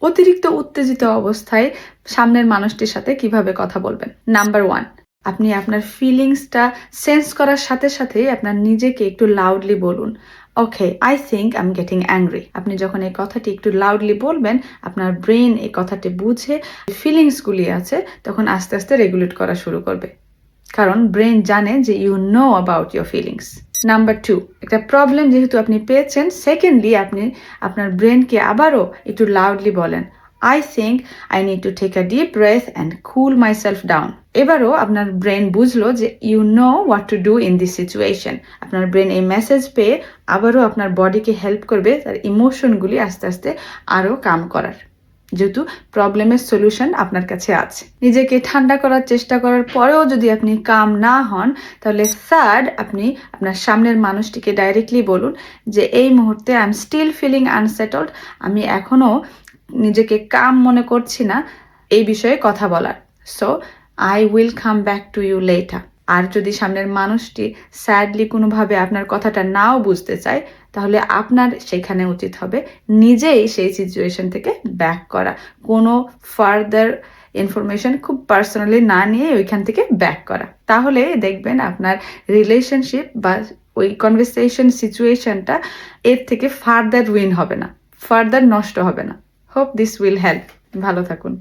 অতিরিক্ত উত্তেজিত অবস্থায় সামনের মানুষটির সাথে কিভাবে কথা বলবেন। নাম্বার 1, আপনি আপনার ফিলিংসটা সেন্স করার সাথে সাথেই আপনার নিজেকে একটু লাউডলি বলুন, okay, I think I am getting angry. আপনি যখন এই কথাটি একটু লাউডলি বলবেন, আপনার ব্রেন এই কথাটি বুঝে ফিলিংসগুলি আছে তখন আস্তে আস্তে রেগুলেট করা শুরু করবে, কারণ ব্রেন জানে যে you know about your feelings. Number 2, একটা প্রবলেম যেহেতু আপনি পেয়েছেন, সেকেন্ডলি আপনি আপনার ব্রেনকে আবারও একটু লাউডলি বলেন, I think I need to take a deep breath and cool myself down. এবারও আপনার ব্রেন বুঝলো যে you know what to do in this situation. আপনার ব্রেন এই মেসেজ পেয়ে আবারও আপনার বডিকে হেল্প করবে তার ইমোশনগুলি আস্তে আস্তে আরও কাম করার, যেহেতু প্রবলেমের সলিউশন আপনার কাছে আছে। নিজেকে ঠান্ডা করার চেষ্টা করার পরেও যদি আপনি কাম না হন, তাহলে থার্ড, আপনি আপনার সামনের মানুষটিকে ডাইরেক্টলি বলুন যে এই মুহূর্তে আই এম স্টিল ফিলিং আনসেটলড, আমি এখনও নিজেকে কাম মনে করছি না এই বিষয়ে কথা বলার, so I will come back to you later. আর যদি সামনের মানুষটি স্যাডলি কোনোভাবে আপনার কথাটা নাও বুঝতে চায়, তাহলে আপনার সেখানে উচিত হবে নিজেই সেই সিচুয়েশন থেকে ব্যাক করা, কোনো ফার্দার ইনফরমেশন খুব পার্সোনালি না নিয়ে ওইখান থেকে ব্যাক করা। তাহলে দেখবেন আপনার রিলেশনশিপ বা ওই কনভারসেশন সিচুয়েশনটা এর থেকে ফার্দার উইন হবে না, ফার্দার নষ্ট হবে না। Hope this will help. ভালো থাকুন।